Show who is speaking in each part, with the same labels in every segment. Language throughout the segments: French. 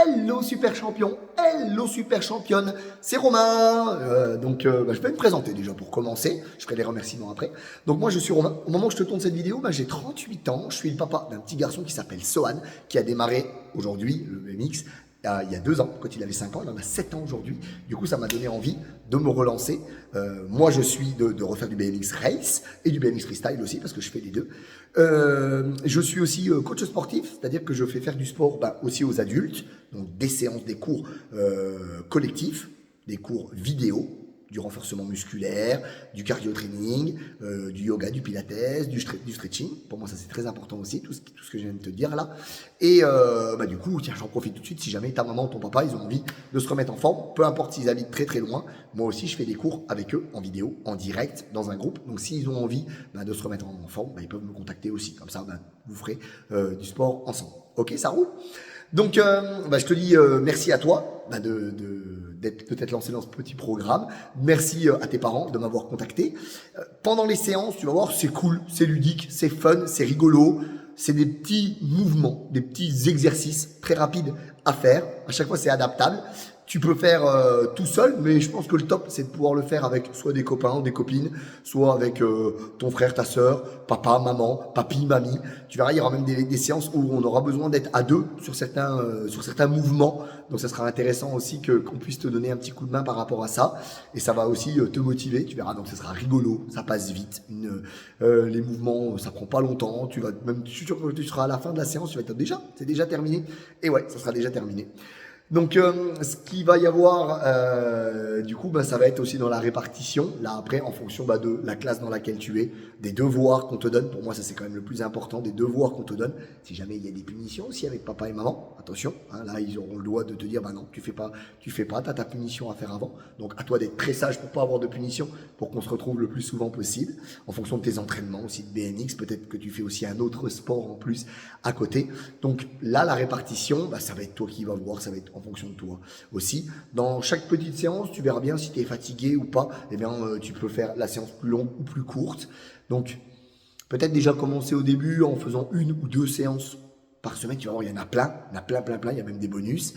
Speaker 1: Hello super champion, hello super championne, c'est Romain. Je vais me présenter déjà pour commencer, je ferai les remerciements après. Donc moi je suis Romain, au moment où je te tourne cette vidéo, j'ai 38 ans, je suis le papa d'un petit garçon qui s'appelle Sohan, qui a démarré aujourd'hui le BMX il y a 2 ans, quand il avait 5 ans, il en a 7 ans aujourd'hui. Du coup ça m'a donné envie de me relancer. Moi je suis de refaire du BMX Race et du BMX Freestyle aussi, parce que je fais les deux. Je suis aussi coach sportif, c'est-à-dire que je fais faire du sport aussi aux adultes, donc des séances, des cours collectifs, des cours vidéo, du renforcement musculaire, du cardio training, du yoga, du pilates, du stretching. Pour moi, ça c'est très important aussi, tout ce que je viens de te dire là. Et du coup, tiens, j'en profite tout de suite, si jamais ta maman ou ton papa, ils ont envie de se remettre en forme, peu importe s'ils habitent très très loin, moi aussi je fais des cours avec eux, en vidéo, en direct, dans un groupe. Donc s'ils ont envie de se remettre en forme, ils peuvent me contacter aussi. Comme ça, vous ferez du sport ensemble. Ok, ça roule? Donc, je te dis merci à toi d'être peut-être lancé dans ce petit programme. Merci à tes parents de m'avoir contacté. Pendant les séances, tu vas voir, c'est cool, c'est ludique, c'est fun, c'est rigolo. C'est des petits mouvements, des petits exercices très rapides à faire. À chaque fois, c'est adaptable. Tu peux faire tout seul, mais je pense que le top, c'est de pouvoir le faire avec soit des copains, des copines, soit avec ton frère, ta sœur, papa, maman, papi, mamie. Tu verras, il y aura même des séances où on aura besoin d'être à deux sur certains mouvements. Donc, ça sera intéressant aussi qu'on puisse te donner un petit coup de main par rapport à ça. Et ça va aussi te motiver, tu verras. Donc, ça sera rigolo, ça passe vite. Les mouvements, ça prend pas longtemps. Je suis sûr que tu seras à la fin de la séance, tu vas être c'est déjà terminé. Et ouais, ça sera déjà terminé. Donc, ce qu'il va y avoir, ça va être aussi dans la répartition. Là, après, en fonction de la classe dans laquelle tu es, des devoirs qu'on te donne. Pour moi, ça, c'est quand même le plus important, des devoirs qu'on te donne. Si jamais il y a des punitions aussi avec papa et maman, attention, là, ils auront le droit de te dire, non, tu fais pas, t'as ta punition à faire avant. Donc, à toi d'être très sage pour pas avoir de punition, pour qu'on se retrouve le plus souvent possible. En fonction de tes entraînements aussi de BMX, peut-être que tu fais aussi un autre sport en plus à côté. Donc, là, la répartition, ça va être toi qui vas voir, ça va être en fonction de toi aussi. Dans chaque petite séance, tu verras bien si tu es fatigué ou pas. Tu peux faire la séance plus longue ou plus courte. Donc, peut-être déjà commencer au début en faisant 1 ou 2 séances par semaine. Tu vas voir, il y en a plein. Il y en a plein. Il y a même des bonus.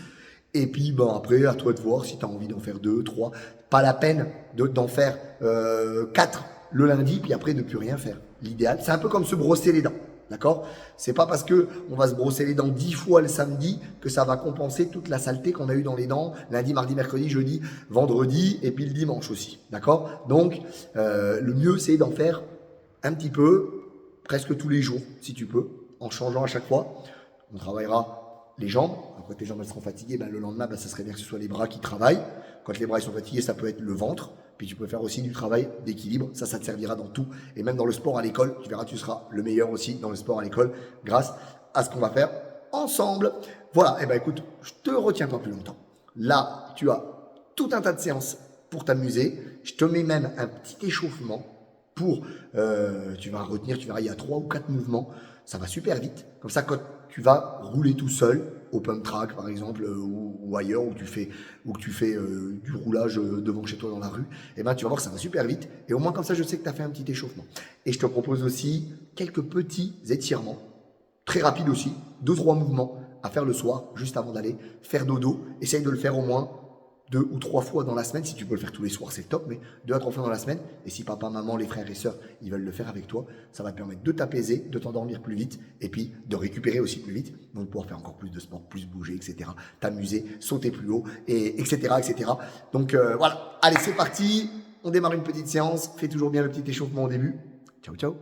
Speaker 1: Et puis, après, à toi de voir si tu as envie d'en faire 2, 3. Pas la peine d'en faire 4 le lundi, puis après de plus rien faire. L'idéal, c'est un peu comme se brosser les dents. D'accord? C'est pas parce que on va se brosser les dents 10 fois le samedi que ça va compenser toute la saleté qu'on a eu dans les dents lundi, mardi, mercredi, jeudi, vendredi et puis le dimanche aussi. D'accord? Donc, le mieux, c'est d'en faire un petit peu, presque tous les jours, si tu peux, en changeant à chaque fois. On travaillera les jambes. Quand tes jambes elles seront fatiguées, le lendemain, ça serait bien que ce soit les bras qui travaillent. Quand les bras ils sont fatigués, ça peut être le ventre. Puis tu peux faire aussi du travail d'équilibre. Ça te servira dans tout. Et même dans le sport à l'école, tu verras, tu seras le meilleur aussi dans le sport à l'école grâce à ce qu'on va faire ensemble. Voilà, écoute, je te retiens pas plus longtemps. Là, tu as tout un tas de séances pour t'amuser. Je te mets même un petit échauffement pour, tu vas retenir, tu verras, il y a 3 ou 4 mouvements. Ça va super vite. Comme ça, quand tu vas rouler tout seul, au pump track par exemple, ou ailleurs, où tu fais du roulage devant chez toi dans la rue, tu vas voir, ça va super vite. Et au moins comme ça, je sais que tu as fait un petit échauffement. Et je te propose aussi quelques petits étirements, très rapides aussi, 2-3 mouvements à faire le soir, juste avant d'aller faire dodo. Essaye de le faire au moins 2 ou 3 fois dans la semaine. Si tu peux le faire tous les soirs, c'est le top, mais 2 à 3 fois dans la semaine. Et si papa, maman, les frères et sœurs, ils veulent le faire avec toi, ça va te permettre de t'apaiser, de t'endormir plus vite et puis de récupérer aussi plus vite. Donc, pouvoir faire encore plus de sport, plus bouger, etc. T'amuser, sauter plus haut, et etc. Donc, voilà. Allez, c'est parti. On démarre une petite séance. Fais toujours bien le petit échauffement au début. Ciao, ciao.